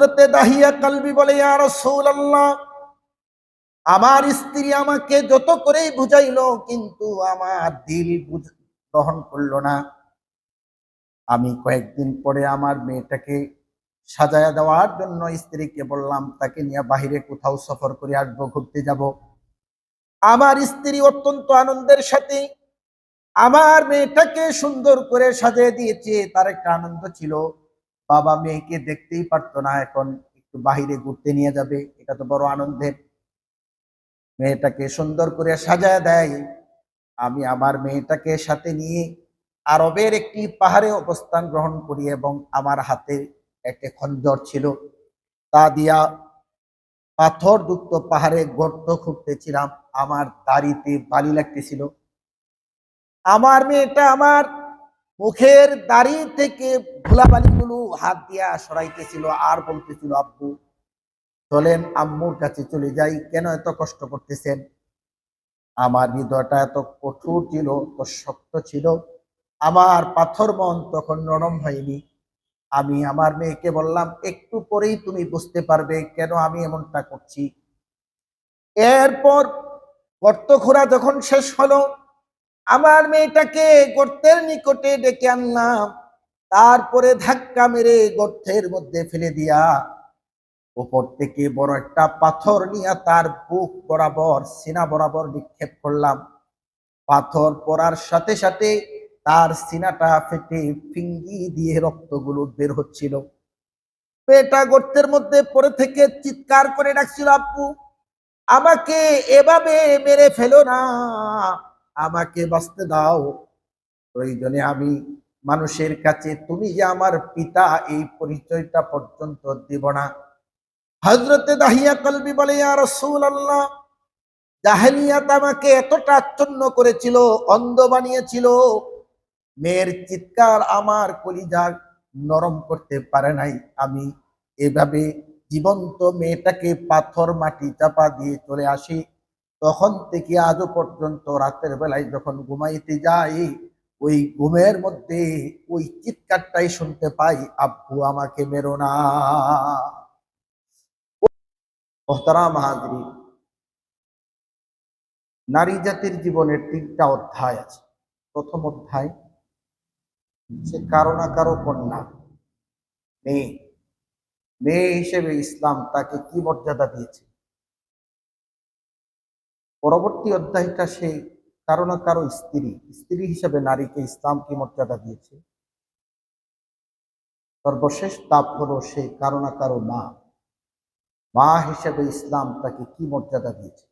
হযরতে দাহিয়া কলবি বলে, ইয়া রাসূলুল্লাহ, আমার স্ত্রী আমাকে যত করেই বুঝাইলো কিন্তু আমার দিল গ্রহণ করলো না। আমি কয়েকদিন পরে আমার মেয়েটাকে সাজায়া দেওয়ার জন্য স্ত্রীকে বললাম, তাকে নিয়ে বাহিরে কোথাও সফর করে আসবো, ঘুরতে যাব। আমার স্ত্রী অত্যন্ত আনন্দের সাথে আমার মেয়েটাকে সুন্দর করে সাজিয়ে দিয়েছে। তার একটা আনন্দ ছিল, বাবা মেয়েকে দেখতেই পারতো না, এখন একটু বাহিরে ঘুরতে নিয়ে যাবে, এটা তো বড় আনন্দের। মেয়েটাকে সুন্দর করে সাজায় দেয়। আমি আমার মেয়েটাকে সাথে নিয়ে আরবের একটি পাহাড়ে অবস্থান গ্রহণ করি এবং আমার হাতে একটা খঞ্জর ছিল, তা দিয়া পাথরযুক্ত পাহাড়ে গর্ত খুঁড়তেছিলাম। আমার দাড়িতে বালি লাগতেছিল। আমার মেয়েটা আমার মুখের দাড়ি থেকে ধুলাবালিগুলো হাত দিয়া সরাইতেছিল আর বলতেছিল, আব্বু চলেন আম্মুর কাছে চলে যাই, কেন এত কষ্ট করতেছেন? আমার হৃদয়টা এত কঠোর ছিল, এত শক্ত ছিল, আমার পাথর মন তখন নরম হয়নি। আমি আমার মেয়েকে বললাম, একটু পরেই তুমি বুঝতে পারবে কেন আমি এমনটা করছি। এরপর গর্ত খোঁড়া যখন শেষ হলো, আমার মেয়েটাকে গর্তের নিকটে ডেকে আনলাম। তারপরে ধাক্কা মেরে গর্তের মধ্যে ফেলে দিয়া উপর থেকে বড় একটা পাথর নিয়ে তার বুক বরাবর, সিনা বরাবর নিক্ষেপ করলাম। পাথর পড়ার সাথে সাথে তার সিনাটা ফেটে ফিঙ্গি দিয়ে রক্তগুলো বের হচ্ছিল। মেয়েটা গর্তের মধ্যে পড়ে থেকে চিৎকার করে ডাকছিল, আব্বু আমাকে এভাবে মেরে ফেলো না, আমাকে বাঁচতে দাও। প্রয়োজনে আমি মানুষের কাছে তুমি যে আমার পিতা এই পরিচয়টা পর্যন্ত দিব না। হযরতে দাহিয়া কলবি বলে, ইয়া রাসূলুল্লাহ, জাহেলিয়াত আমাকে এতটা আচ্ছন্ন করেছিল, অন্ধ বানিয়েছিল, মেয়ের চিৎকার আমার কলিজা নরম করতে পারে নাই। আমি এভাবে জীবন্ত মেয়েটাকে পাথর মাটি চাপা দিয়ে চলে আসি। তখন থেকে আজও পর্যন্ত রাতের বেলায় যখন ঘুমাইতে যাই, ওই ঘুমের মধ্যে ওই চিৎকারটাই শুনতে পাই, আব্বু আমাকে মেরো না। মোহতারাম হাজরিন, নারী জাতির জীবনের 3টা অধ্যায় আছে। প্রথম অধ্যায়, সে কারো না কারো কন্যা, মেয়ে। মেয়ে হিসেবে ইসলাম তাকে কি মর্যাদা দিয়েছে। পরবর্তী অধ্যায়টা, সে কারো না কারো স্ত্রী, স্ত্রী হিসেবে নারীকে ইসলাম কি মর্যাদা দিয়েছে। সর্বশেষ তাপ হলো সে কারো না কারো মা, মা হিসেবে ইসলাম তাকে কি মর্যাদা দিয়েছে।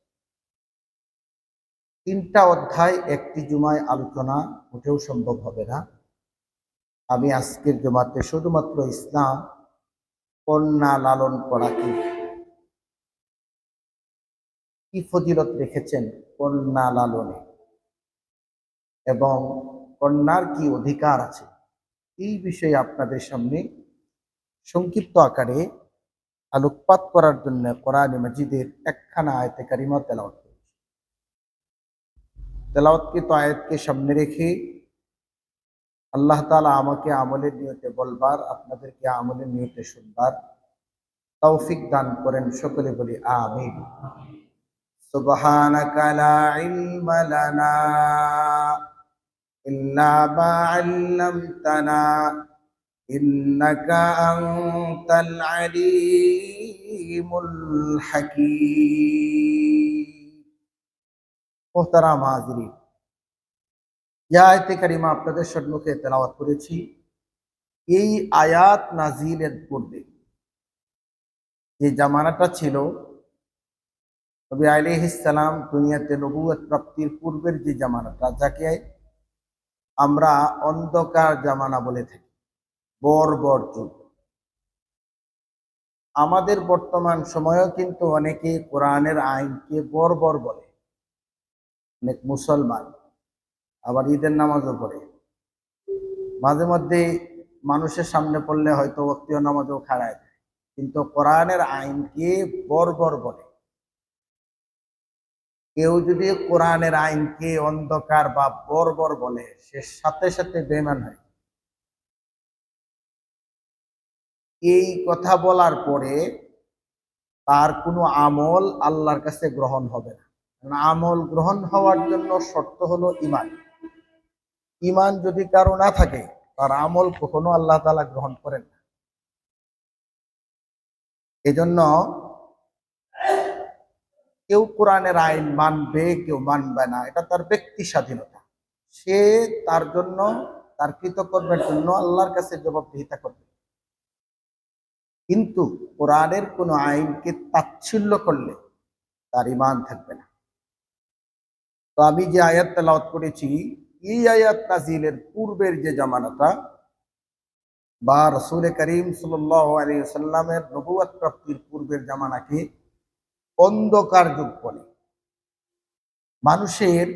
3টা অধ্যায় একটি জুমায় আলোচনা মোটেও সম্ভব হবে না। আমি আজকের জুমাতে শুধুমাত্র ইসলাম কন্যা লালন করাকে কি ফজিলত রেখেছেন কন্যা লালনে, এবং কন্যার কি অধিকার আছে, এই বিষয়ে আপনাদের সামনে সংক্ষিপ্ত আকারে আলোকপাত করার জন্য কোরআন মাজিদের একখানা আয়াতে কারিমা তেলাওয়াত করেছি। তেলাওয়াতকৃত আয়াতকে সামনে রেখে আল্লাহ তাআলা আমাকে আমলের নিয়তে বলবার, আপনাদেরকে আমলের নিয়তে শুনবার তৌফিক দান করেন। সকলে বলি আমিন। সুবহানাকা লা ইলমা লানা ইল্লা মা আল্লামতানা ইন্নাকা আনতাল আলিমুল হাকীম। মুহতারাম হাজিরিন, যে আয়াতে কারিমা আপনাদের সম্মুখে তেলাওয়াত করেছি, এই আয়াত নাজিলের পূর্বে যে জামানাটা ছিল, নবী আলাইহিস সালাম দুনিয়াতে নবুয়ত প্রাপ্তির পূর্বের যে জামানাটা, যাকে আমরা অন্ধকার জামানা বলে থাকি, বর্বর যুগ। আমাদের বর্তমান সময়েও কিন্তু অনেকে কোরআনের আইনকে বর্বর বলে। অনেক মুসলমান আবার ঈদের নামাজও পড়ে, মাঝে মধ্যে মানুষের সামনে পড়লে হয়তো ওয়াক্তীয় নামাজও খাড়ায় দেয়, কিন্তু কোরআনের আইনকে বর্বর বলে। কেউ যদি কোরআনের আইনকে অন্ধকার বা বর্বর বলে, সে সাথে সাথে বেঈমান হয়। এই কথা বলার পরে তার কোনো আমল আল্লাহর কাছে গ্রহণ হবে না। কারণ আমল গ্রহণ হওয়ার জন্য শর্ত হলো ঈমান। ঈমান যদি কারো না থাকে, তার আমল কখনো আল্লাহ তাআলা গ্রহণ করেন না। এজন্য কেউ কোরআনের আইন মানবে, কেউ মানবে না, এটা তার ব্যক্তি স্বাধীনতা। সে তার জন্য, তার কৃতকর্মের জন্য আল্লাহর কাছে জবাবদিহিতা করবে। কিন্তু কোরআনের কোনো আইনকে তাচ্ছিল্য করলে তার ঈমান থাকবে না। তো আমি যে আয়াত তেলাওয়াত করেছি, এই আয়াত নাজিলের পূর্বের যে জামানাটা বা রাসূল করিম সাল্লাল্লাহু আলাইহি ওয়াসাল্লামের নবুয়ত প্রাপ্তির পূর্বের জামানাকে অন্ধকার যুগ বলে। মানুষের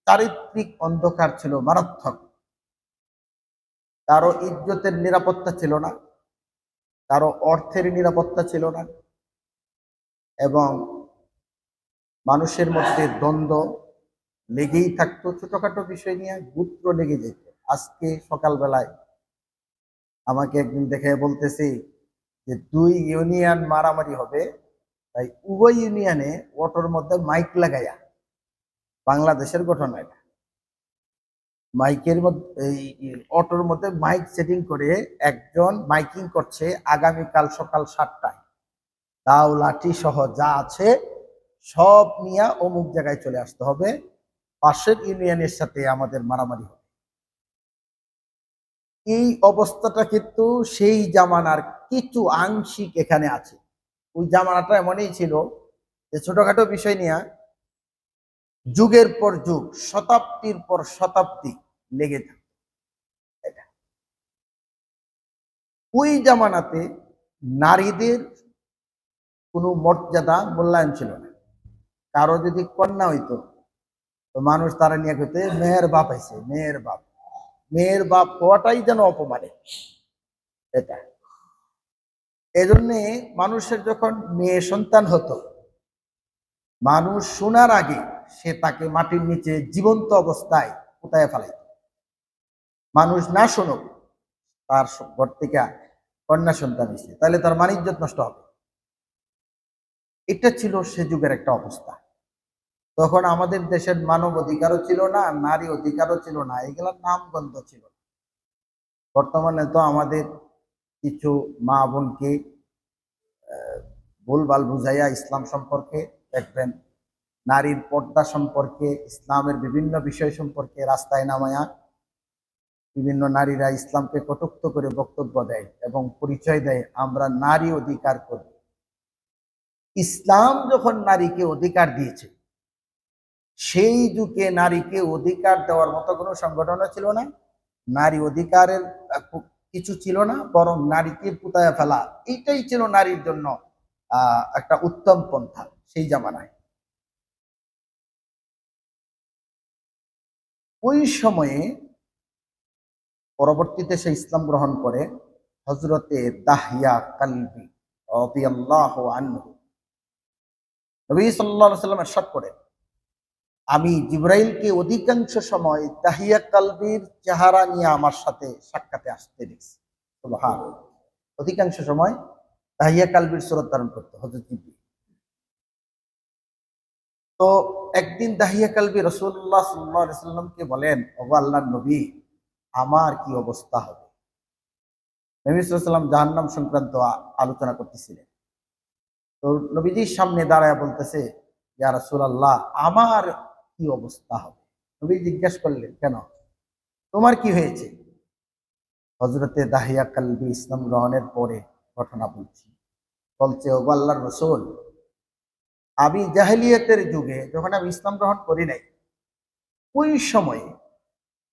চারিত্রিক অন্ধকার ছিল মারাত্মক। কারো ইজ্জতের নিরাপত্তা ছিল না, কারো অর্থের নিরাপত্তা ছিল না, এবং মানুষের মধ্যে দ্বন্দ্ব লেগেই থাকতো। ছোটখাটো বিষয় নিয়ে গুত্র লেগে যেত। আজকে সকালবেলায় আমাকে একদিন দেখে বলতেছে যে 2 ইউনিয়ন মারামারি হবে, তাই উভয় ইউনিয়নে অটোর মধ্যে মাইক লাগাইয়া, বাংলাদেশের ঘটনা এটা, মাইকের মধ্যে এই অটোর মধ্যে মাইক সেটিং করে একজন মাইকিং করছে আগামীকাল সকাল 7টায় দাও লাঠি সহ যা আছে সব নিয়ে অমুক জায়গায় চলে আসতে হবে, পাশের ইউনিয়নের সাথে আমাদের মারামারি হবে। এই অবস্থাটা কিন্তু সেই জামানার কিছু আংশিক এখানে আছে। ওই জামানাটা এমনই ছিল যে ছোটখাটো বিষয় নিয়ে যুগের পর যুগ, শতাব্দীর পর শতাব্দী লেগে থাকে। এটা ওই জামানাতে নারীদের কোনো মর্যাদা মূল্যায়ন ছিল না। কারো যদি কন্যা হইতো তো মানুষ তারা নিয়ে কইতে মেয়ের বাপ হয়েছে, মেয়ের বাপ। মেয়ের বাপ হওয়াটাই যেন অপমানে। এটা এজন্যে মানুষের যখন মেয়ে সন্তান হতো, মানুষ শোনার আগে সে তাকে মাটির নিচে জীবন্ত অবস্থায় পুঁতায় ফেলাইত। মানুষ না শুনুক তার ঘর থেকে কন্যা সন্তান হয়েছে, তাহলে তার মান ইজ্জত নষ্ট হবে। এটা ছিল সে যুগের একটা অবস্থা। তখন আমাদের দেশের মানব অধিকারও ছিল না, নারী অধিকারও ছিল না, এগুলোর নাম গন্ধ ছিল। বর্তমানে তো আমাদের কিছু মা বোনকে ভুলভাল বুঝাইয়া ইসলাম সম্পর্কে দেখবেন, নারীর পর্দা সম্পর্কে, ইসলামের বিভিন্ন বিষয় সম্পর্কে রাস্তায় নামায়া বিভিন্ন নারীরা ইসলামকে কটূক্ত করে বক্তব্য দেয় এবং পরিচয় দেয় আমরা নারী অধিকার করি। ইসলাম যখন নারীকে অধিকার দিয়েছে, সেই যুগে নারীকে অধিকার দেওয়ার মতো কোনো সংগঠনও ছিল না, নারী অধিকারের কিছু ছিল না, বরং নারীকে পুতায় ফেলা এইটাই ছিল নারীর জন্য একটা উত্তম পন্থা সেই জামানায়। ওই সময়ে পরবর্তীতে সে ইসলাম গ্রহণ করে হযরতে দাহিয়া কালবি রাদিয়াল্লাহু আনহু। নবী সাল্লাল্লাহু আলাইহি ওয়াসাল্লাম ইরশাদ করেন, আমি জিবরাইলকে অধিকাংশ সময় দাহিয়া কালবির চেহারা নিয়ে আমার সাথে সাক্ষাতে আসতে দেখছি। সুবহানাল্লাহ। অধিকাংশ সময় দাহিয়া কালবির সুরত ধারণ করতে হযরত জিবরাইল। তো একদিন দাহিয়া কালবি রাসূলুল্লাহ সাল্লাল্লাহু আলাইহি ওয়াসাল্লামকে বলেন, ওগো আল্লাহর নবী, আমার কি অবস্থা হবে? নবী সাল্লাল্লাহু আলাইহি ওয়াসাল্লাম জাহান্নাম সংক্রান্ত আলোচনা করতেছিলেন। তো নবীজির সামনে দাঁড়ায় বলতেছে, ইয়া রাসূলুল্লাহ, আমার কি অবস্থা হবে? নবী জিজ্ঞেস করলেন, কেন, তোমার কি হয়েছে? হযরতে দাহিয়া কালবি ইসলাম গ্রহণের পরে ঘটনা বলছে, ওগো আল্লাহর রাসূল, আমি জাহেলিয়াতের যুগে যখন আমি ইসলাম গ্রহণ করি নাই, ওই সময়ে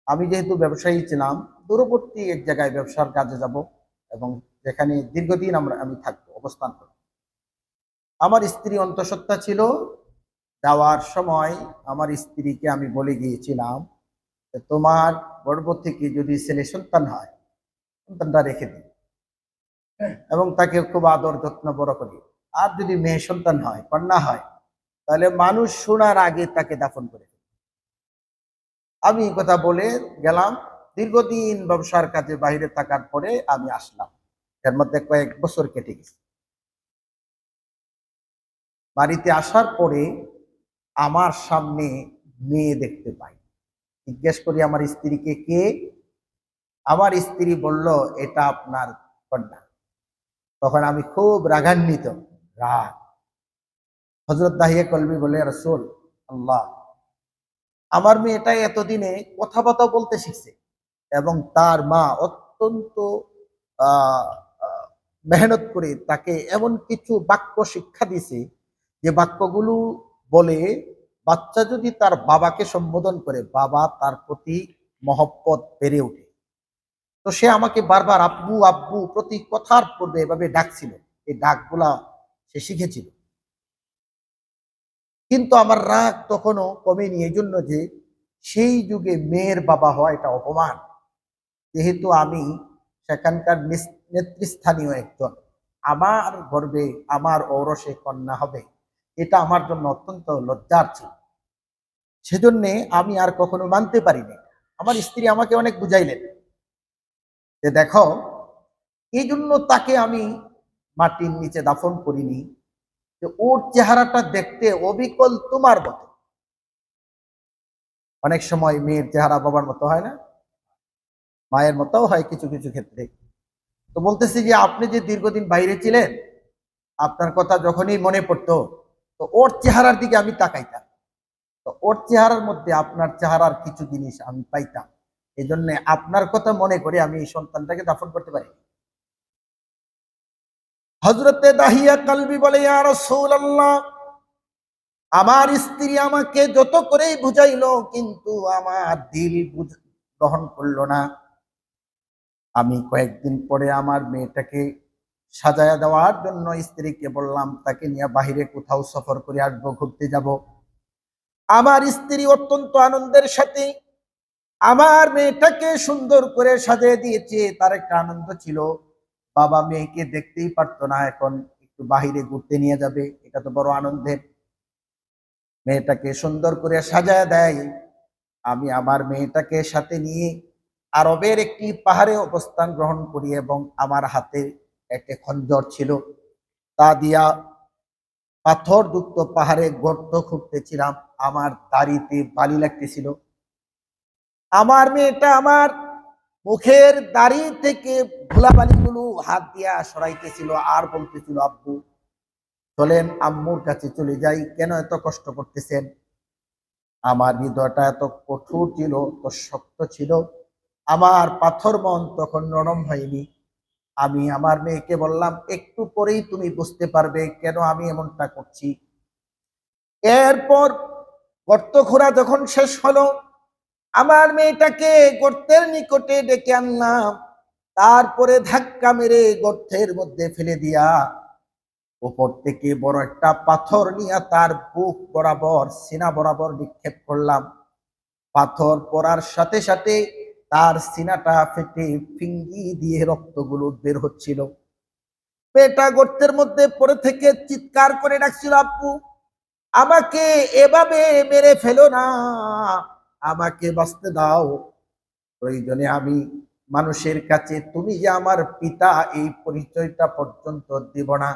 আমি যেহেতু ব্যবসায়ী ছিলাম, দূরবর্তী এক জায়গায় ব্যবসার কাজে যাব এবং যেখানে দীর্ঘদিন আমি থাকবো, অবস্থান করব। আমার স্ত্রী অন্তঃসত্ত্বা ছিল। যাওয়ার সময় আমার স্ত্রীকে আমি বলে গিয়েছিলাম যে তোমার গর্ভ থেকে যদি ছেলে সন্তান হয়, সন্তানটা রেখে দিই এবং তাকে খুব আদর যত্ন বড় করি। আর যদি মেয়ে সন্তান হয়, কন্যা হয়, তাহলে মানুষ শোনার আগে তাকে দাফন করে দিই। আমি এই কথা বলে গেলাম। দীর্ঘদিন ব্যবসার কাজে বাইরে থাকার পরে আমি আসলাম, এর মধ্যে কয়েক বছর কেটে গেছে। বাড়িতে আসার পরে আমার সামনে মেয়ে দেখতে পাই। জিজ্ঞেস করি আমার স্ত্রীকে, কে? আমার স্ত্রী বলল, এটা আপনার কন্যা। তখন আমি খুব রাগান্বিত, রাগ। হযরত দাহিয়া কলবি বলে, রাসূল আল্লাহ, আমার মেয়েটা এতদিনে কথাবার্তা বলতে শিখছে এবং তার মা অত্যন্ত আহ আহ, মেহনত করে তাকে এমন কিছু বাক্য শিক্ষা দিছে যে বাক্যগুলো বলে বাচ্চা যদি তার বাবাকে সম্বোধন করে, বাবা তার প্রতি মহব্বত বেড়ে ওঠে। তো সে আমাকে বারবার আব্বু আব্বু প্রতি কথার পূর্বে এভাবে ডাকছিল। এই ডাকগুলা সে শিখেছিল। কিন্তু আমার রাগ তখনও কমেনি, এই জন্য যে সেই যুগে মেয়ের বাবা হওয়া এটা অপমান। যেহেতু আমি সেখানকার নেতৃস্থানীয় একজন, আমার গর্বে আমার ঔরসে কন্যা হবে, এটা আমার জন্য অত্যন্ত লজ্জার ছিল। সেজন্যে আমি আর কখনো মানতে পারিনি। আমার স্ত্রী আমাকে অনেক বুঝাইলেন যে দেখো, এই জন্য তাকে আমি মাটির নিচে দাফন করিনি যে ওর চেহারাটা দেখতে অবিকল তোমার মতো। অনেক সময় মেয়ের চেহারা বাবার মতো হয় না, মায়ের মতো হয় কিছু কিছু ক্ষেত্রে। তো বলতেছি যে আপনি যে দীর্ঘদিন বাইরে ছিলেন, আপনার কথা যখনই মনে পড়তো তো ওর চেহারার দিকে আমি তাকাইতাম। তো ওর চেহারার মধ্যে আপনার চেহারার কিছু জিনিস আমি পাইতাম। এই জন্য আপনার কথা মনে করে আমি এই সন্তানটাকে দাফন করতে পারি। হযরতে দাহিয়া কালবি বলে, ইয়া রাসূলুল্লাহ, আমার স্ত্রী আমাকে যত করেই বুঝাইলো কিন্তু আমার দিল গ্রহণ করলো না। আমি কয়েকদিন পরে আমার মেয়েটাকে সাজায়া দেওয়ার জন্য স্ত্রীকে বললাম, তাকে নিয়ে বাহিরে কোথাও সফর করে আসবো, ঘুরতে যাব। আমার স্ত্রী অত্যন্ত আনন্দের সাথে আমার মেয়েটাকে সুন্দর করে সাজিয়ে দিয়েছে। তার একটা আনন্দ ছিল, বাবা মেয়েকে দেখতেই পারতো না, এখন একটু বাহিরে ঘুরতে নিয়ে যাবে, এটা তো বড় আনন্দের। মেয়েটাকে সুন্দর করে সাজায় দেয়। আমি আমার মেয়েটাকে সাথে নিয়ে আরবের একটি পাহাড়ে অবস্থান গ্রহণ করি এবং আমার হাতে একটা খঞ্জর ছিল, তা দিয়া পাথরযুক্ত পাহাড়ে গর্ত খুঁড়তেছিলাম। আমার দাড়িতে বালি লাগতেছিল। আমার মেয়েটা আমার মুখের দাড়ি থেকে ধুলাবালিগুলো হাত দিয়া সরাইতেছিল আর বলতেছিল, আব্বু চলেন আম্মুর কাছে চলে যাই, কেন এত কষ্ট করতেছেন? আমার হৃদয়টা এত কঠোর ছিল, তো শক্ত ছিল, আমার পাথর মন তখন নরম হয়নি। আমি আমার মেয়েকে বললাম, একটু পরেই তুমি বুঝতে পারবে কেন আমি এমনটা করছি। এরপর গর্ত খোঁড়া যখন শেষ হলো, আমার মেয়েটাকে গর্তের নিকটে ডেকে আনলাম। তারপরে ধাক্কা মেরে গর্তের মধ্যে ফেলে দিয়া উপর থেকে বড় একটা পাথর নিয়ে তার বুক বরাবর সিনা বরাবর নিক্ষেপ করলাম। পাথর পড়ার সাথে সাথে তার সিনাটা ফেটে ফিঙ্গি দিয়ে রক্তগুলো বের হচ্ছিল। পেটা গর্তের মধ্যে পড়ে থেকে চিৎকার করে ডাকছিল, আব্বু আমাকে এভাবে মেরে ফেলো না, আমাকে বাঁচতে দাও। প্রয়োজনে আমি মানুষের কাছে তুমি যে আমার পিতা এই পরিচয়টা পর্যন্ত দিব না।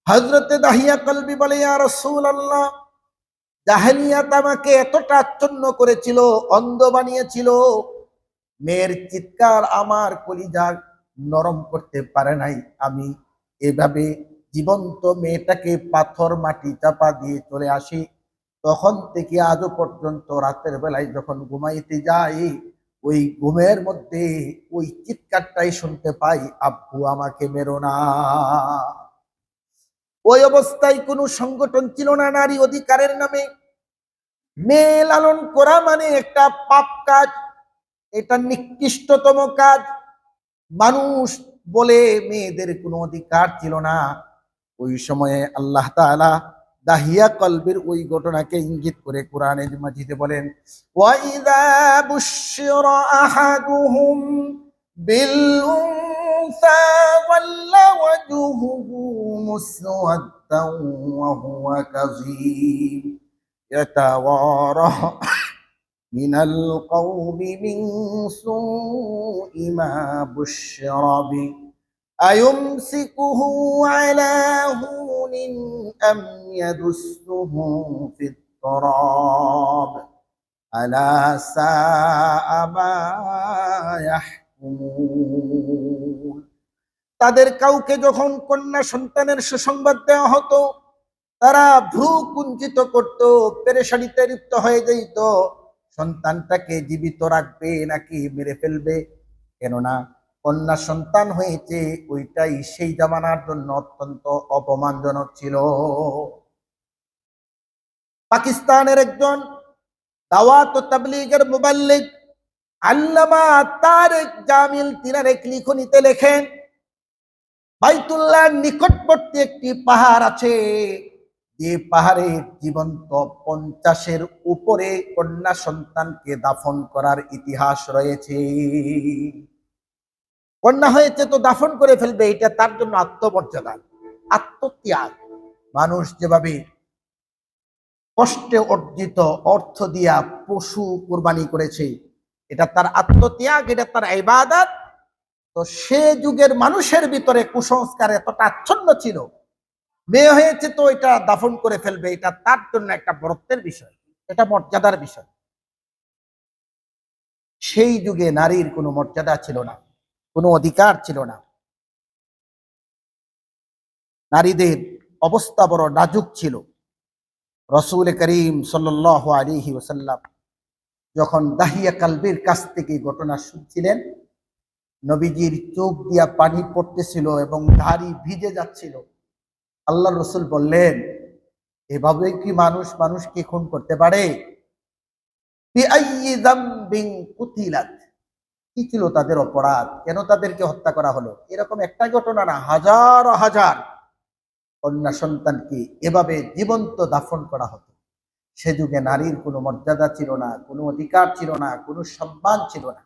হযরতে দাহিয়া কলবি বলে, ইয়া রাসূলুল্লাহ, জাহেলিয়াত আমাকে এতটা আচ্ছন্ন করেছিল, অন্ধ বানিয়েছিল, মেয়ের চিৎকার আমার কলিজা নরম করতে পারে নাই। আমি এভাবে জীবন্ত মেয়েটাকে পাথর মাটি চাপা দিয়ে চলে আসি। তখন থেকে আজও পর্যন্ত রাতের বেলায় যখন ঘুমাইতে যাই, ওই ঘুমের মধ্যে ওই চিৎকারটাই শুনতে পাই, আব্বু আমাকে মেরো না। ওই অবস্থায় কোনো সংগঠন ছিল না নারী অধিকারের নামে। মেয়ে লালন করা মানে একটা পাপ কাজ, এটা নিকৃষ্টতম কাজ। মানুষ বলে মেয়েদের কোনো অধিকার ছিল না। ওই সময়ে আল্লাহ তাআলা দাহিয়া কলবের ওই ঘটনাকে ইঙ্গিত করে কোরআনে মাজিদে বলেন, ওয়াইদা বুশিরা আহাদুহুম বিল উনসা ওয়াল্লা ওয়াজহুহু মুসওয়াদ্দান ওয়া হুয়া কাযীম ইয়াতাওয়ারা মিনাল কওমি মিন সুই মা বুশিরা বি। আয়ুমসিকুহু আলা হুনিন আম ইয়াদুসসুহু ফিত তুরাব আলা সাআ মা ইয়াহকুমুন। তাদের কাউকে যখন কন্যা সন্তানের সুসংবাদ দেওয়া হতো, তারা ভ্রু কুঞ্চিত করত, পেরেশানিতে লিপ্ত হয়ে যেত, সন্তানটাকে জীবিত রাখবে নাকি মেরে ফেলবে। কেননা কন্যা সন্তান হয়েছে, ওইটাই সেই জামানার জন্য অত্যন্ত অপমানজনক ছিল। পাকিস্তানের একজন দাওয়াত ও তাবলীগের মুবাল্লিগ আল্লামা তারেক জামিল তিনার এক লিখনীতে লেখেন, বাইতুল্লাহর নিকটবর্তী একটি পাহাড় আছে, যে পাহাড়ের জীবন্ত 50-এর উপরে কন্যা সন্তানকে দাফন করার ইতিহাস রয়েছে। কন্যা হয়েছে তো দাফন করে ফেলবে, এটা তার জন্য আত্মমর্যাদা, আত্মত্যাগ। মানুষ যেভাবে কষ্টে অর্জিত অর্থ দিয়া পশু কোরবানি করেছে, এটা তার আত্মত্যাগ, এটা তার ইবাদত। তো সে যুগের মানুষের ভিতরে কুসংস্কার এতটা আচ্ছন্ন ছিল, মেয়ে হয়েছে তো এটা দাফন করে ফেলবে, এটা তার জন্য একটা বরত্বের বিষয়, এটা মর্যাদার বিষয়। সেই যুগে নারীর কোনো মর্যাদা ছিল না, কোনো অধিকার ছিল না। নারীদের অবস্থা বড় নাজুক ছিল। রাসূল করিম সাল্লাল্লাহু আলাইহি ওয়াসাল্লাম যখন দাহিয়া কালবির কাছ থেকে ঘটনা শুনছিলেন, নবীজির চোখ দিয়া পানি পড়তেছিল এবং দাড়ি ভিজে যাচ্ছিল। আল্লাহ রসুল বললেন, এভাবে কি মানুষ মানুষকে খুন করতে পারে? বিআইয়ি যামবিন কুতিলাত, কি ছিল তাদের অপরাধ, কেন তাদেরকে হত্যা করা হলো? এরকম একটা ঘটনা না, হাজার হাজার কন্যা সন্তানকে এভাবে জীবন্ত দাফন করা হতো। সে যুগে নারীর কোনো মর্যাদা ছিল না, কোনো অধিকার ছিল না, কোনো সম্মান ছিল না।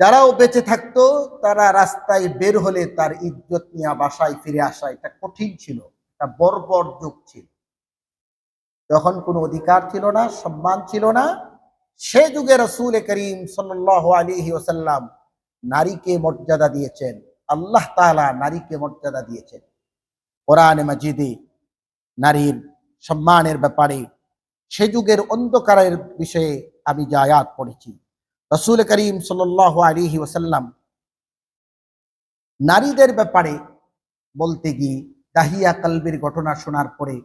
যারাও বেঁচে থাকতো তারা রাস্তায় বের হলে তার ইজ্জত নিয়ে বাসায় ফিরে আসা এটা কঠিন ছিল, এটা বর্বর যুগ ছিল, যখন কোনো অধিকার ছিল না, সম্মান ছিল না। সে যুগে রাসূল করিম সাল্লাল্লাহু আলাইহি ওয়াসাল্লাম নারীকে মর্যাদা দিয়েছেন, আল্লাহ তাআলা নারীকে মর্যাদা দিয়েছেন। কোরআনে মাজিদে নারীর সম্মানের ব্যাপারে সে যুগের অন্ধকারের বিষয়ে আমি যে আয়াত পড়েছি, রাসূল করিম সাল্লাল্লাহু আলাইহি ওয়াসাল্লাম নারীদের ব্যাপারে বলতে গিয়ে দাহিয়া কালবির ঘটনা শোনার পরে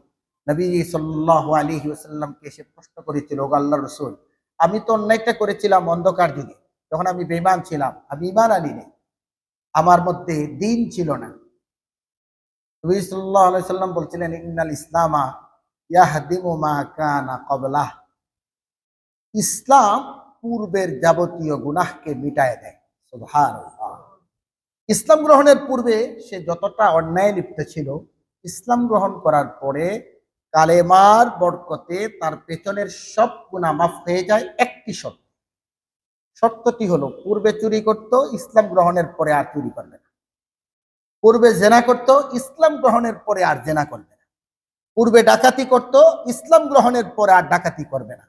নবী সাল্লাল্লাহু আলাইহি ওয়াসাল্লামকে এসে প্রশ্ন করেছিল, ওগো আল্লাহর রাসূল, আমি তো অন্যায়টা করেছিলাম অন্ধকার যুগে, যখন আমি বেঈমান ছিলাম, আমি ঈমান আনিনি, আমার মধ্যে দ্বীন ছিল না। নবী সাল্লাল্লাহু আলাইহি ওয়াসাল্লাম বলছিলেন, ইন্নাল ইসলামা ইয়াহদিমু মা কানা ক্বাবলাহ, ইসলাম পূর্বের যাবতীয় গুনাহকে মিটায় দেয়। সুবহানাল্লাহ। ইসলাম গ্রহণের পূর্বে সে যতটা অন্যায় লিপ্ত ছিল, ইসলাম গ্রহণ করার পরে কালেমার বরকতে তার পেছনের সব গুনাহ মাফ হয়ে যায় একটি শর্ত। শর্তটি হলো, পূর্বে চুরি করত, ইসলাম গ্রহণের পরে আর চুরি করবে না। পূর্বে জেনা করত, ইসলাম গ্রহণের পরে আর জেনা করবে না। পূর্বে ডাকাতি করত, ইসলাম গ্রহণের পরে আর ডাকাতি করবে না।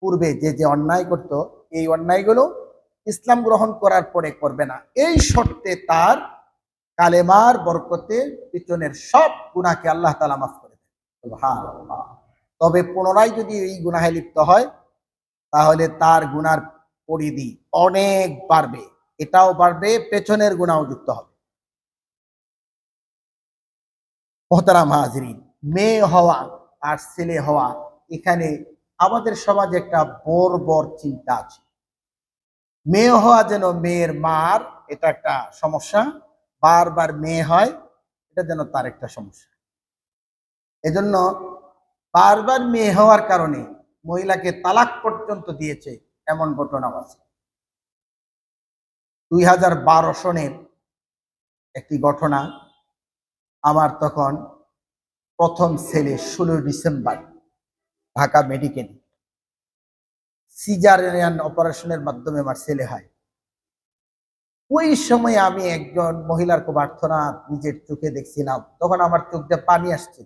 পূর্বে যে যে অন্যায় করত, এই অন্যায়গুলো ইসলাম গ্রহণ করার পরে করবে না। এই শর্তে তার কালেমার বরকতে পিছনের সব গুনাহকে আল্লাহ তাআলা মাফ করে দেন। সুবহানাল্লাহ। তবে পুনরায় যদি এই গুনাহে লিপ্ত হয়, তাহলে তার গুনার পরিধি অনেক বাড়বে, এটাও বাড়বে, পেছনের গুনাহও যুক্ত হবে। মোহতারাম হাজরিন, মেয়ে হওয়া আর ছেলে হওয়া, এখানে আমাদের সমাজে একটা বর্বর চিন্তা আছে। মেয়ে হওয়া যেন মেয়ের মার, এটা একটা সমস্যা। বারবার মেয়ে হয়, এটা যেন তার একটা সমস্যা। এজন্য বারবার মেয়ে হওয়ার কারণে মহিলাকে তালাক পর্যন্ত দিয়েছে, এমন ঘটনাও আছে। 2012 সনের একটি ঘটনা। আমার তখন প্রথম ছেলে 16 ডিসেম্বর ঢাকা মেডিকেল সিজারিয়ান অপারেশনের মাধ্যমে আমার ছেলে হয়। ওই সময় আমি একজন মহিলার খুব আর্তনাদ নিজের চোখে দেখছিলাম, তখন আমার চোখ দিয়ে পানি আসছে।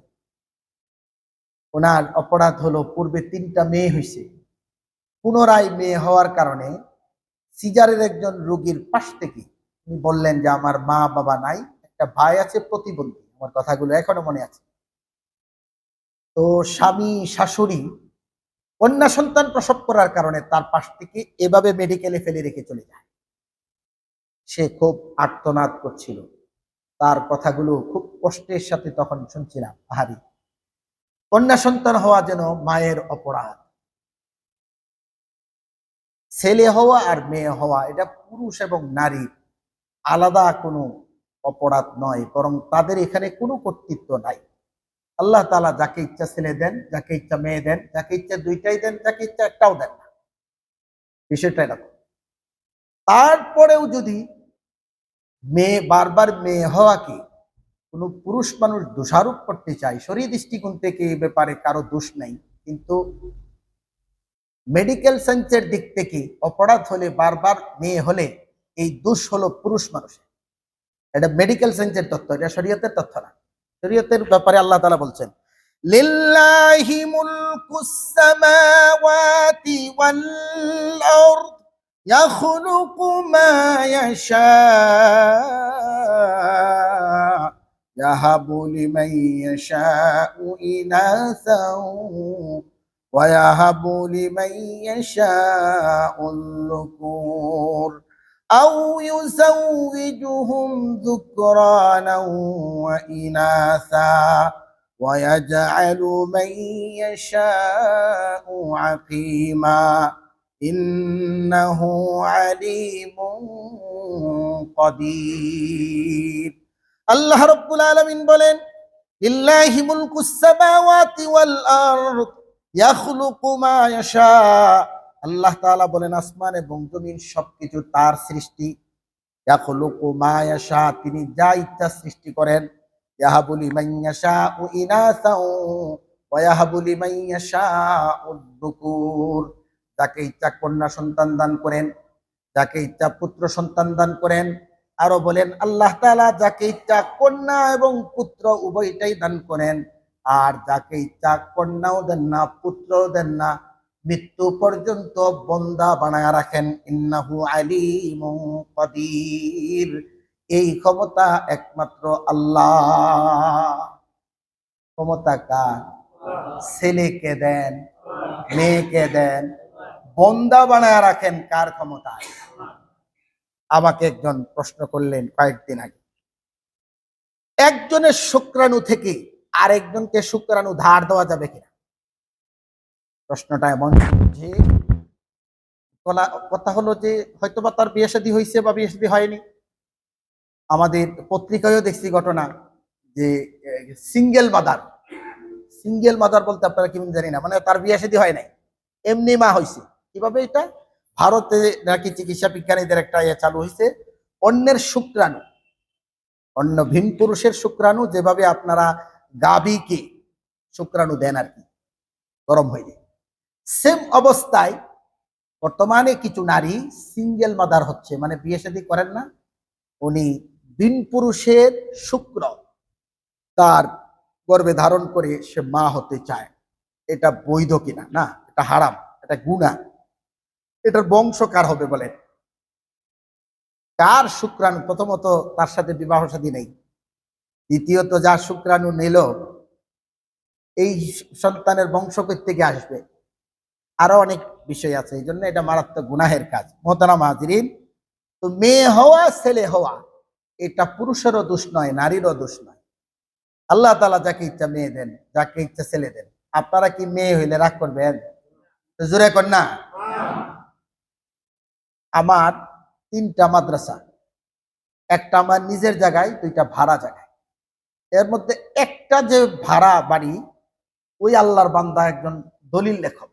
ওনার অপরাধ হলো, পূর্বে 3টা মেয়ে হয়েছে, পুনরায় মেয়ে হওয়ার কারণে সিজারের একজন রোগীর পাশ থেকে উনি বললেন যে আমার মা বাবা নাই, একটা ভাই আছে প্রতিবন্ধী। আমার কথাগুলো এখনো মনে আছে। তো স্বামী শাশুড়ি কন্যা সন্তান প্রসব করার কারণে তার পাশ থেকে এভাবে মেডিকেলে ফেলে রেখে চলে যায়। সে খুব আর্তনাদ করছিল। তার কথাগুলো খুব কষ্টের সাথে তখন শুনছিলাম। আহারি, কন্যা সন্তান হওয়া যেন মায়ের অপরাধ। ছেলে হওয়া আর মেয়ে হওয়া এটা পুরুষ এবং নারী আলাদা কোনো অপরাধ নয়, বরং তাদের এখানে কোনো কর্তৃত্ব নাই। আল্লাহ তাআলা যাকে ইচ্ছা ছেলে দেন, যাকে ইচ্ছা মেয়ে দেন, যাকে ইচ্ছা দুইটাই দেন, যাকে ইচ্ছা একটাও দেন না। বিষয়টা এরকম। তারপরেও যদি মেয়ে বারবার মেয়ে হওয়াকে কোনো পুরুষ মানুষ দোষারোপ করতে চায়, শরীয়ত দৃষ্টিকোণ থেকে এই ব্যাপারে কারো দোষ নাই, কিন্তু মেডিকেল সায়েন্সের দিক থেকে অপরাধ হলে, বারবার মেয়ে হলে এই দোষ হলো পুরুষ মানুষের। এটা মেডিকেল সায়েন্সের তথ্য, এটা শরীয়তের তথ্য না। শরীয়তের ব্যাপারে আল্লাহ তাআলা বলছেন, লিল্লাহি মুলকুস সামাওয়াতি ওয়াল আরদ ইয়াখলুকু মা ইয়াশা ইয়াহাবু লিমান ইয়াশাউ ইনাসাও ওয়া ইয়াহাবু লিমান ইয়াশাউ যুকুর أو يزوجهم ذكرانا وإناثا ويجعل من يشاء عقيما إنه عليم قدير আল্লাহ রাব্বুল আলামিন বলেন, লিল্লাহি মুলকুস সামাওয়াতি ওয়াল আরদ ইয়াখলুকু মা ইয়াশা। আল্লাহ তাআলা বলেন, আসমান এবং জমিন সবকিছু তার সৃষ্টি। ইয়াখলুকু মা ইয়াশা, তিনি যা ইচ্ছা সৃষ্টি করেন। ইয়াহাবু লিমান ইয়াশাউ ইনাসাও ওয়া ইয়াহাবু লিমান ইয়াশাউ যুকুর, যাকে ইচ্ছা কন্যা সন্তান দান করেন, যাকে ইচ্ছা পুত্র সন্তান দান করেন। আরো বলেন আল্লাহ তাআলা যাকে ইচ্ছা কন্যা এবং পুত্র উভয়টাই দান করেন, আর যাকে ইচ্ছা কন্যাও দেন না, পুত্রও দেন না, মৃত্যু পর্যন্ত বন্দা বানায়া রাখেন। ইন্নাহু আলিমুন কাদির, এই ক্ষমতা একমাত্র আল্লাহ। ক্ষমতা কার? ছেলেকে দেন, মেয়েকে দেন, বন্দা বানায়া রাখেন কার ক্ষমতা? আমাকে একজন প্রশ্ন করলেন কয়েকদিন আগে, একজনের শুক্রাণু থেকে আরেকজনকে শুক্রাণু ধার দেওয়া যাবে কিনা? প্রশ্নটা এমন যে, কথা হলো যে হয়তোবা তার বিয়ে শাদী হয়েছে বা বিয়ে শাদী হয়নি। আমাদের পত্রিকায়ও দেখছি ঘটনা যে সিঙ্গেল মাদার, সিঙ্গেল মাদার বলতে আপনারা কি জানি না, মানে তার বিয়ে শাদী হয় নাই, এমনি মা হয়েছে। কিভাবে? এটা ভারতে নাকি চিকিৎসা বিজ্ঞানীদের একটা চালু হয়েছে, অন্যের শুক্রাণু, অন্য ভিন পুরুষের শুক্রাণু যেভাবে আপনারা গাভীকে শুক্রাণু দেন আর কি, গরম হয়ে যায়, সেম অবস্থায় বর্তমানে কিছু নারী সিঙ্গেল মাদার হচ্ছে, মানে বিয়ে শাদী করেন না, উনি ভিন পুরুষের শুক্র তার গর্ভে ধারণ করে সে মা হতে চায়। এটা বৈধ কিনা? না, এটা হারাম, এটা গুনাহ। এটার বংশ কার হবে বলেন? কার শুক্রাণু? প্রথমত তার সাথে বিবাহ শাদী নেই, দ্বিতীয়ত যার শুক্রাণু নিল এই সন্তানের বংশ থেকে আসবে, আরো অনেক বিষয় আছে। এই জন্য এটা মারাত্মক গুনাহের কাজ। মোহতারাম হাজিরিন, তো মেয়ে হওয়া ছেলে হওয়া এটা পুরুষেরও দোষ নয়, নারীরও দোষ নয়। আল্লাহ তাআলা যাকে ইচ্ছা মেয়ে দেন, যাকে ইচ্ছা ছেলে দেন। আপনারা কি মেয়ে হইলে রাগ করবেন? জোরে কর না। আমার 3টা মাদ্রাসা, একটা আমার নিজের জায়গায়, 2টা ভাড়া জায়গায়। এর মধ্যে একটা যে ভাড়া বাড়ি, ওই আল্লাহর বান্দা একজন দলিল লেখক,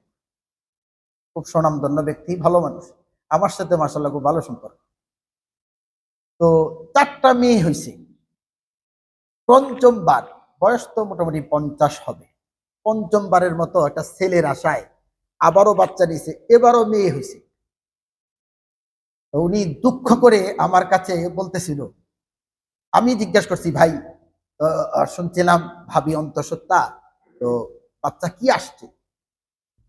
খুব স্বনামধন্য ব্যক্তি, ভালো মানুষ, আমার সাথে মাশাআল্লাহ খুব ভালো সম্পর্ক। তো 4টা মেয়ে হয়েছে। পঞ্চমবার, বয়স তো মোটামুটি 50 হবে, পঞ্চমবারের মতো একটা ছেলের আশায় আবারও বাচ্চা নিয়েছে, এবারও মেয়ে হয়েছে। উনি দুঃখ করে আমার কাছে বলতেছিল, আমি জিজ্ঞাসা করছি ভাই, শুনছিলাম ভাবি অন্তঃসত্ত্বা, তো বাচ্চা কি আসছে?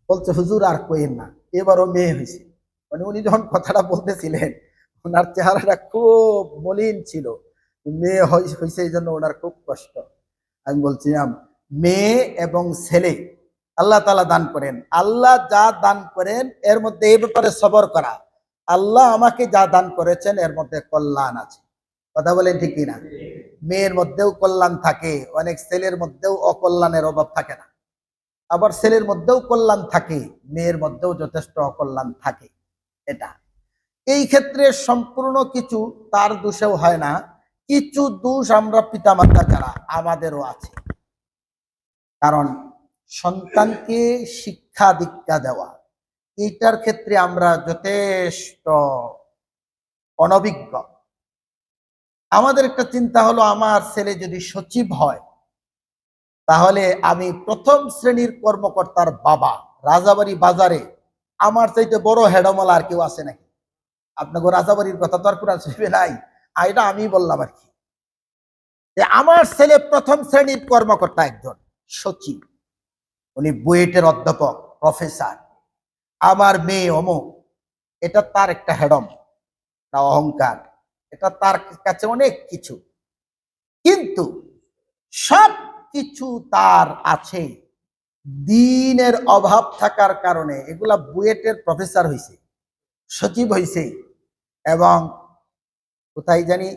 বলছে হুজুর আর কোয়েন না, এবারও মেয়ে হয়েছে। মানে উনি যখন কথাটা বলতেছিলেন, ওনার চেহারাটা খুব মলিন ছিল, মেয়ে হয়েছে এই জন্য ওনার খুব কষ্ট। আমি বলছিলাম মেয়ে এবং ছেলে আল্লাহ তাআলা দান করেন, আল্লাহ যা দান করেন এর মধ্যে এই ব্যাপারে সবর করা, আল্লাহ আমাকে যা দান করেছেন এর মধ্যে কল্যাণ আছে। কথা বলেন ঠিক কিনা? মেয়ের মধ্যেও কল্যাণ থাকে, অনেক ছেলের মধ্যেও অকল্যাণের অভাব থাকে না। আবার ছেলের মধ্যেও কল্যাণ থাকে, মেয়ের মধ্যেও যথেষ্ট অকল্যাণ থাকে। এটা এই ক্ষেত্রে সম্পূর্ণ কিছু তার দোষেও হয় না, কিছু দোষ আমরা পিতামাতা যারা আমাদেরও আছে। কারণ সন্তানকে শিক্ষা দীক্ষা দেওয়া এইটার ক্ষেত্রে আমরা যথেষ্ট অনভিজ্ঞ। আমাদের একটা চিন্তা হলো আমার ছেলে যদি সচিব হয় তাহলে আমি প্রথম শ্রেণীর কর্মকর্তার বাবা, রাজাবাড়ি বাজারে আমার চাইতে বড় হেডমাল আর কেউ আছে নাকি? আপনাকে রাজাবাড়ির কথা তো আর কোরআন শরীফে নাই, আর এটা আমি বললাম আর কি, যে আমার ছেলে প্রথম শ্রেণীর কর্মকর্তা, একজন সচিব, উনি বুয়েটের অধ্যাপক প্রফেসর, আমার মেয়ে অমুক। এটা তার একটা হেডম না অহংকার, এটা তার কাছে অনেক কিছু, কিন্তু সব কিছু তার আছে, দিনের অভাব থাকার কারণে এগুলা বুয়েটের প্রফেসর হয়েছে, সচিব হয়েছে, এবং কোথায় জানি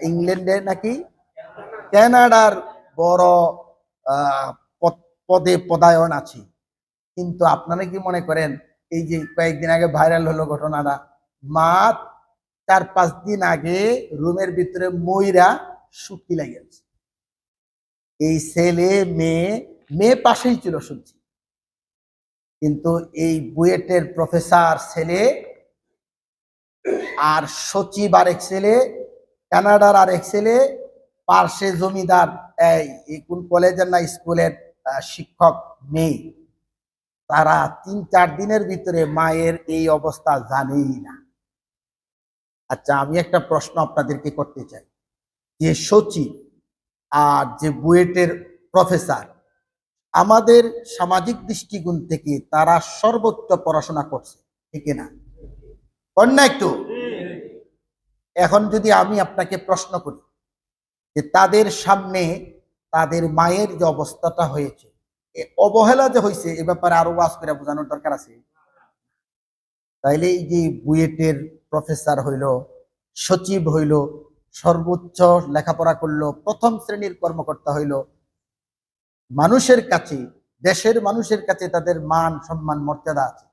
ইংল্যান্ডে নাকি কানাডার বড় পদে পদায়ন আছে। কিন্তু আপনারা কি মনে করেন এই যে কয়েকদিন আগে ভাইরাল হলো ঘটনাটা, মা 4-5 দিন আগে রুমের ভিতরে ময়রা শুকি লাগিয়েছে। এই ছেলে মেয়ে, মেয়ে পাশেই ছিল শুনছি, কিন্তু এই বুয়েটের প্রফেসর ছেলে আর সচিব আরেক ছেলে, কানাডার আরেক ছেলে, পার্শ্বে জমিদার এই কোন কলেজের না স্কুলের শিক্ষক মেয়ে, তারা 3-4 দিনের ভিতরে মায়ের এই অবস্থা জানেই না। আচ্ছা, আমি একটা প্রশ্ন আপনাদেরকে করতে চাই, যে সচিব আর যে বুয়েটের প্রফেসর, আমাদের সামাজিক দৃষ্টিকোণ থেকে তারা সর্বোচ্চ পড়াশোনা করছে, ঠিক না? কন্যা একটু, এখন যদি আমি আপনাকে প্রশ্ন করি যে তাদের সামনে তাদের মায়ের যে অবস্থাটা হয়েছে, অবহেলা যে হয়েছে, এ ব্যাপারে আরো ওয়াজ করে বোঝানোর দরকার আছে। তাইলে এই যে বুয়েটের প্রফেসর হইল, সচিব হইল, সর্বোচ্চ লেখাপড়া করলো, প্রথম শ্রেণীর কর্মকর্তা হইল, মানুষের কাছে, দেশের মানুষের কাছে তাদের মান সম্মান মর্যাদা আছে।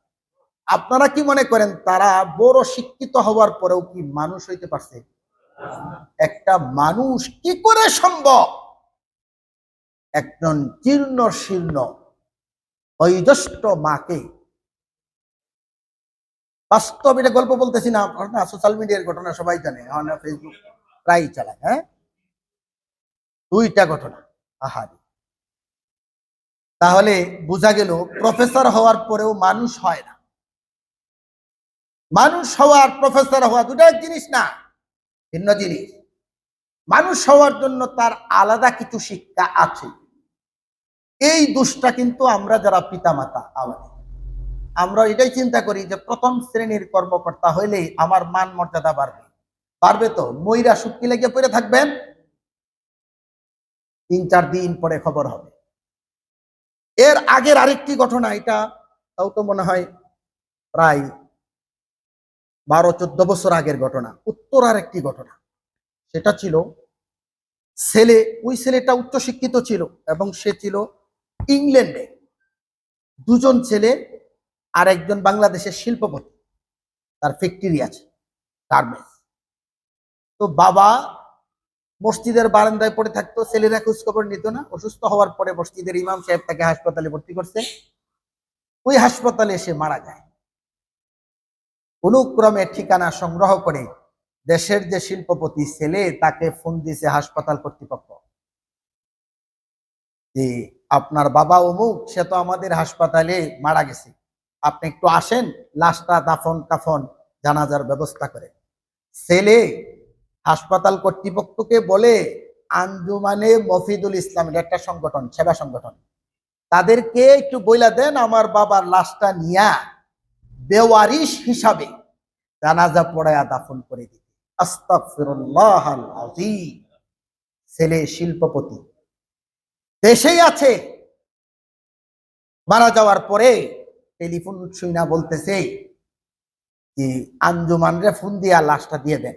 আপনারা কি মনে করেন তারা বড় শিক্ষিত হওয়ার পরেও কি মানুষ হইতে পারছে? একটা মানুষ কি করে সম্ভব একজন জীর্ণ শীর্ণ বয়োজ্যেষ্ঠ মাকে, বাস্তব এটা গল্প বলতেছি না, সোশ্যাল মিডিয়ার ঘটনা সবাই জানে, ফেসবুক প্রায় চালায়, হ্যাঁ, 2টা ঘটনা। আহারি, তাহলে বোঝা গেল প্রফেসর হওয়ার পরেও মানুষ হয় না। মানুষ হওয়ার প্রফেসর হওয়া দুটো এক জিনিস না, ভিন্ন জিনিস। মানুষ হওয়ার জন্য তার আলাদা কিছু শিক্ষা আছে। এই দোষটা কিন্তু আমরা যারা পিতামাতা আমরা এটাই চিন্তা করি যে প্রথম শ্রেণীর কর্মকর্তা হইলেই আমার মান মর্যাদা বাড়বে। পারবে তো? ময়রা শুটকি লেগে পড়ে থাকবেন, 3-4 দিন পরে খবর হবে। এর আগের আরেকটি ঘটনা, এটা তাও তো মনে হয় প্রায় 12-14 বছর আগের ঘটনা, উত্তরার একটি ঘটনা। সেটা ছিল ছেলে, ওই ছেলেটা উচ্চশিক্ষিত ছিল এবং সে ছিল ইংল্যান্ডে। 2জন ছেলে, আর একজন বাংলাদেশের শিল্পপতি, তার ফ্যাক্টরি আছে, গার্মেন্টস। তো বাবা মসজিদের বারান্দায় পড়ে থাকতো, ছেলেরা খোঁজ খবর নিত না। অসুস্থ হওয়ার পরে মসজিদের ইমাম সাহেব তাকে হাসপাতালে ভর্তি করছে, ওই হাসপাতালে এসে মারা যায়। অনুক্রমে ঠিকানা সংগ্রহ করে দেশের যে শিল্পপতি ছেলে, তাকে ফোন দিয়েছে হাসপাতাল কর্তৃপক্ষ, যে আপনার বাবা অমুক, সে তো আমাদের হাসপাতালে মারা গেছে, আপনি একটু আসেন, লাশটা দাফন কাফন জানাজার ব্যবস্থা করে। ছেলে হাসপাতাল কর্তৃপক্ষকে বলে আঞ্জুমানে মফিদুল ইসলাম, একটা সংগঠন, সেবা সংগঠন, তাদেরকে একটু বইলা দেন আমার বাবার লাশটা নিয়া বেওয়ারিশ হিসাবে জানাজা পড়ায়া দাফন করে দিতে। আস্তাগফিরুল্লাহাল আযীম। ছেলে শিল্পপতি, দেশেই আছে, মারা যাওয়ার পরে টেলিফোন শুইনা বলতেছে যে আঞ্জুমানরে ফোন দিয়া লাশটা দিয়ে দেন।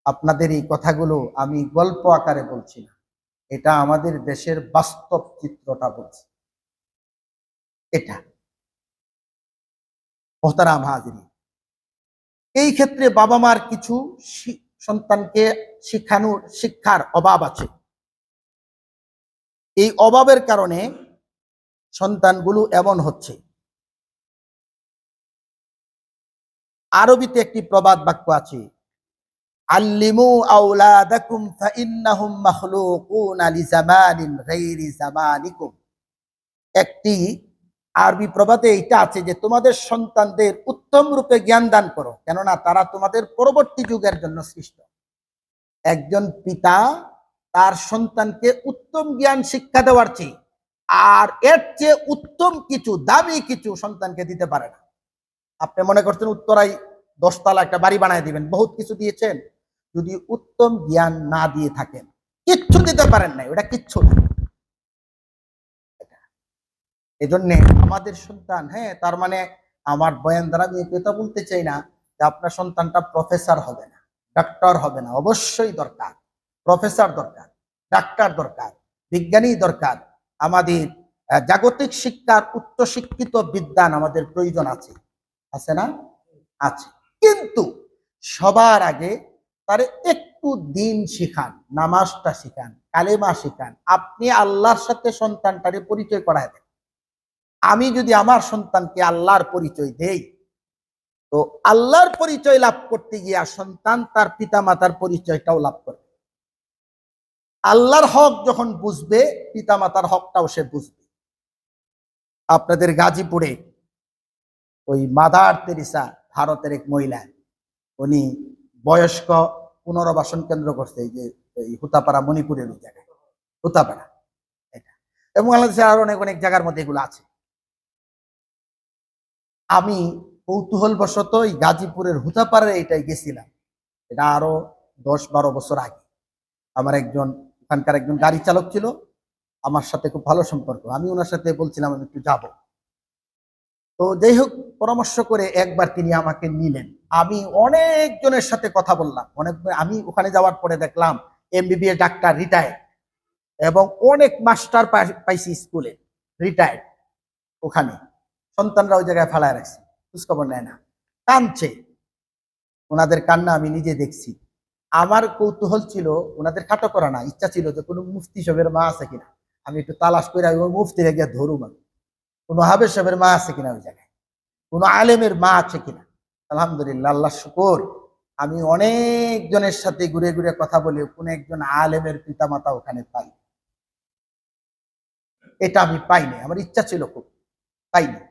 আপনাদের এই কথাগুলো আমি গল্প আকারে বলছি না, এটা আমাদের দেশের বাস্তব চিত্রটা বলছি। এটা মোহতারাম হাজিরিন, এই ক্ষেত্রে বাবা মার কিছু সন্তানকে শিক্ষার অভাব আছে। এই অভাবের কারণে সন্তানগুলো এমন হচ্ছে। আরবিতে একটি প্রবাদ বাক্য আছে, আল্লিমু আওলাদাকুম ফাইন্নাহুম মাখলুকুনা লিজামানিন গায়রি জামানিকুম। একটি আরবি প্রবাদে এটা আছে যে তোমাদের সন্তানদের উত্তম রূপে জ্ঞান দান করো, কেননা তারা তোমাদের পরবর্তী যুগের জন্য সৃষ্ট। একজন পিতা তার সন্তানকে উত্তম জ্ঞান শিক্ষা দেওয়ার চেয়ে আর এর চেয়ে উত্তম কিছু, দামি কিছু সন্তানকে দিতে পারে না। আপনি মনে করছেন উত্তরায় 10 তলা একটা বাড়ি বানায় দিবেন, বহুত কিছু দিয়েছেন, যদি উত্তম জ্ঞান না দিয়ে থাকেন কিচ্ছু দিতে পারেন না, ওটা কিচ্ছু না। এজন্য আমাদের সন্তান, হ্যাঁ, তার মানে আমার বয়ান দ্বারা আমি কথা বলতে চাই না যে আপনার সন্তানটা প্রফেসর হবে না, ডাক্তার হবে না। অবশ্যই দরকার, প্রফেসর দরকার, ডাক্তার দরকার, বিজ্ঞানী দরকার। আমাদের জাগতিক শিক্ষার উচ্চ শিক্ষিত বিদ্যান আমাদের প্রয়োজন আছে, আছে না? আছে। কিন্তু সবার আগে তারে একটু দিন শিখান, নামাজটা শিখান, কালেমা শিখান। আপনি আল্লাহর সাথে সন্তানটারে পরিচয় করায় দেন। আমি যদি আমার সন্তানকে আল্লাহর পরিচয় দেই, তো আল্লাহর পরিচয় লাভ করতে গিয়া সন্তান তার পিতা মাতার পরিচয়টাও লাভ করবে। আল্লাহর হক যখন বুঝবে, পিতা মাতার হকটাও সে বুঝবে। আপনাদের গাজীপুরে ওই মাদার তেরেসা, ভারতের এক মহিলা, উনি বয়স্ক পুনর্বাসন কেন্দ্র করছে, এই যে হুতাপাড়া, মণিপুরের ওই জায়গায়, হুতাপাড়া এটা, এবং বাংলাদেশের আরো অনেক অনেক জায়গার মধ্যে এগুলো আছে। আমি কৌতূহল বশত এই গাজীপুরের হুতাপাড়ায় এটাই গেছিলাম, এটা আরো 10-12 বছর আগে। আমার একজন ওখানকার একজন গাড়ি চালক ছিল, আমার সাথে খুব ভালো সম্পর্ক। আমি ওনার সাথে বলছিলাম আমি একটু যাব। তো যাই হোক, পরামর্শ করে একবার তিনি আমাকে নিলেন। আমি অনেকজনের সাথে কথা বললাম, আমি ওখানে যাওয়ার পরে দেখলাম এমবিবিএস ডাক্তার রিটায়ার্ড, এবং অনেক মাস্টার পাইছি স্কুলে রিটায়ার্ড। ওখানে সন্তানরা ওই জায়গায় ফেলায় রাখছে, খোঁজখবর নেয় না, কাঁদছে। ওনাদের কান্না আমি নিজে দেখছি। আমার কৌতূহল ছিল, ওনাদের খাটো করা না, ইচ্ছা ছিল যে কোনো মুফতি সাহেবের মা আছে কিনা, আমি একটু তালাশ করে ওই মুফতিরে গিয়ে ধরুম, আমি কোনো হাবের সাহেবের মা আছে কিনা ওই জায়গায়, কোনো আলেমের মা আছে কিনা। আলহামদুলিল্লাহ, আল্লাহ শুকর, আমি অনেক জনের সাথে ঘুরে ঘুরে কথা বলে কোন একজন আলেমের পিতা মাতা ওখানে পাই, এটা আমি পাইনি। আমার ইচ্ছা ছিল খুব, পাইনি।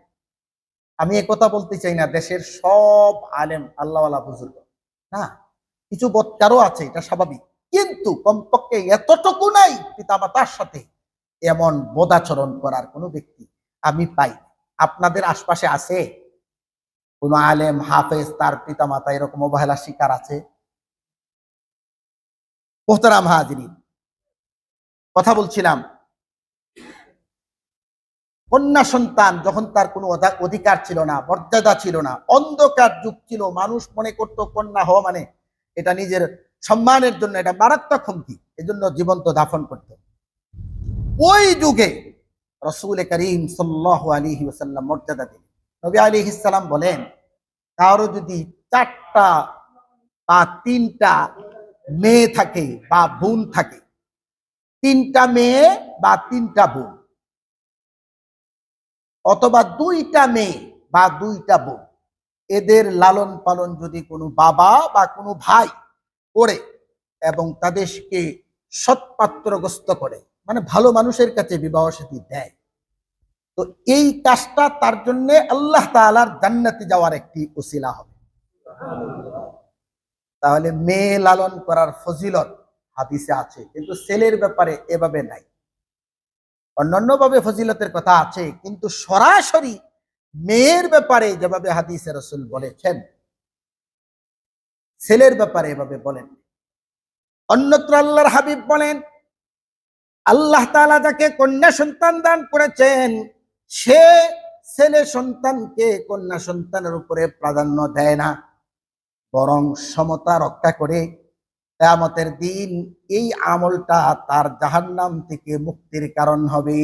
আমি কথা বলতে চাই না দেশের সব আলেম আল্লাহওয়ালা বুজুর্গ না, কিছু বৎকারও আছে, এটা স্বাভাবিক, কিন্তু কমপক্ষে এতটুকু নাই পিতা মাতার সাথে এমন বদাচরণ করার কোনো ব্যক্তি আমি পাই। আপনাদের আশপাশে আছে কোন আলেম হাফেজ তার পিতা মাতা এরকম অবহেলা শিকার আছে? মোহতারাম হাজিরিন, কথা বলছিলাম, কন্যা সন্তান যখন তার কোনো অধিকার ছিল না, মর্যাদা ছিল না, অন্ধকার যুগ ছিল, মানুষ মনে করত কন্যা হওয়া মানে এটা নিজের সম্মানের জন্য এটা মারাত্মক হুমকি, এজন্য জীবন্ত দাফন করত। ওই যুগে রাসূল করিম সাল্লাল্লাহু আলাইহি ওয়াসাল্লাম মর্যাদা দিলেন। নবী আলাইহিস সালাম বলেন, কারো যদি 4টা বা 3টা মেয়ে থাকে বা বোন থাকে, 3টা মেয়ে বা 3টা বোন, অথবা 2টা মেয়ে বা 2টা বোন, এদের লালন পালন যদি কোনো বাবা বা কোনো ভাই করে এবং তাদেরকে সৎপাত্রগ্রস্ত করে, মানে ভালো মানুষের কাছে বিবাহ সাথী দেয়, তো এই কাজটা তার জন্য আল্লাহ তাআলার জান্নাতে যাওয়ার একটি ওসিলা হবে। তাহলে মেয়ে লালন করার ফজিলত হাদিসে আছে, কিন্তু ছেলের ব্যাপারে এভাবে নাই। অন্যান্য ভাবে ফজিলতের কথা আছে, কিন্তু সরাসরি মেয়ের ব্যাপারে যেভাবে হাদিসে রাসূল বলেছেন, ছেলের ব্যাপারে এভাবে বলেন। অন্যত্র আল্লাহর হাবিব বলেন, আল্লাহ তাআলা যাকে কন্যা সন্তান দান করেছেন, সে ছেলে সন্তানকে কন্যা সন্তানের উপরে প্রাধান্য দেয় না, বরং সমতা রক্ষা করে কিয়ামতের দিন এই আমলটা তার জাহান্নাম থেকে মুক্তির কারণ হবে।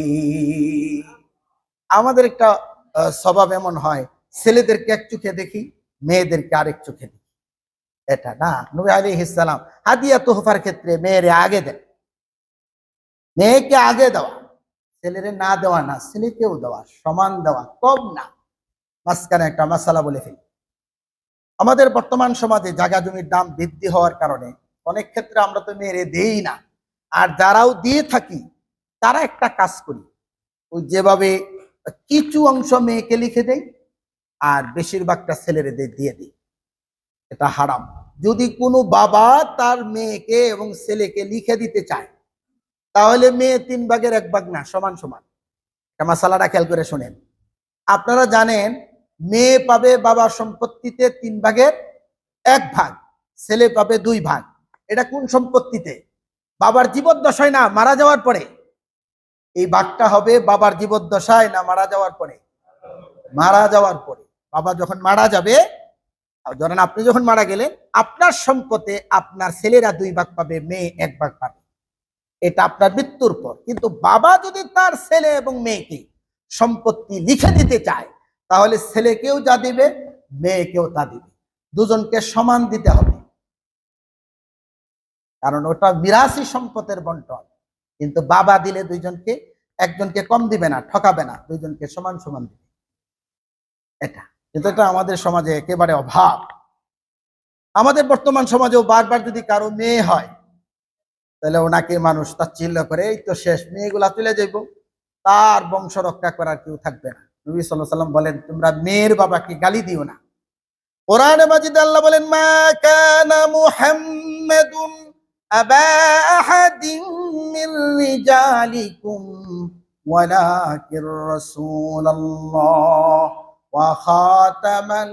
আমাদের একটা স্বভাব এমন হয়, ছেলেদেরকে এক চোখে দেখি, মেয়েদেরকে আরেক চোখে দেখি। এটা না, নবী আলাইহিস সালাম হাদিয়া তোহফার ক্ষেত্রে মেয়েরে আগে দেন। মেয়েকে আগে দেওয়া, ছেলেরে না দেওয়া না, ছেলেকেও দেওয়া, সমান দেওয়া, কম না। মাঝখানে একটা মাসালা বলে ফেলি। আমাদের বর্তমান সমাজে জায়গা জমির দাম বৃদ্ধি হওয়ার কারণে অনেক ক্ষেত্রে আমরা তো মেয়েরে দেই না। আর যারাও দিয়ে থাকি, তারা একটা কাজ করি, ওই যেভাবে কিছু অংশ মেয়েকে লিখে দেয় আর বেশিরভাগটা ছেলেরে দিয়ে দিই। এটা হারাম। যদি কোনো বাবা তার মেয়েকে এবং ছেলেকে লিখে দিতে চায়, তাহলে মেয়ে 3 ভাগের 1 ভাগ না, সমান সমান। এটা মাসালাটা খেয়াল করে শোনেন। আপনারা জানেন, মেয়ে পাবে বাবার সম্পত্তিতে 3 ভাগের 1 ভাগ, ছেলে পাবে 2 ভাগ। এটা কোন সম্পত্তিতে? বাবার জীবদ্দশায় না মারা যাওয়ার পরে। এই ভাগটা হবে বাবার জীবদ্দশায় না মারা যাওয়ার পরে? মারা যাওয়ার পরে। বাবা যখন মারা যাবে, ধরেন আপনি যখন মারা গেলেন, আপনার সম্পদে আপনার ছেলেরা 2 ভাগ পাবে, মেয়ে 1 ভাগ পাবে। এটা আপনার মৃত্যুর পর। কিন্তু বাবা যদি তার ছেলে এবং মেয়েকে সম্পত্তি লিখে দিতে চায়, তাহলে ছেলেকেও যা দিবে, মেয়েকেও তা দিবে, দুজনকে সমান দিতে হবে। কারণ ওটা মিরাসি সম্পদের বন্টন। কিন্তু বাবা দিলে দুইজনকে, একজনকে কম দিবে না, ঠকাবে না, দুইজনকে সমান সমান দিবে। এটা কিন্তু এটা আমাদের সমাজে একেবারে অভাব। আমাদের বর্তমান সমাজেও বারবার যদি কারো মেয়ে হয়, তাহলে ওনাকে মানুষ তাচ্ছিল্য করে, এই তো শেষ, মেয়েগুলা চলে যাইব, তার বংশ রক্ষা করার কেউ থাকবে না। নবী সাল্লাল্লাহু আলাইহি ওয়াসাল্লাম বলেন, তোমরা মেয়ের বাবাকে গালি দিও না। কোরআনে মাজিদে আল্লাহ বলেন, মা কানা মুহাম্মাদুন আবা আহাদিন মির রিজালিকুম ওয়ালাকির রাসূলুল্লাহ ওয়া খাতামান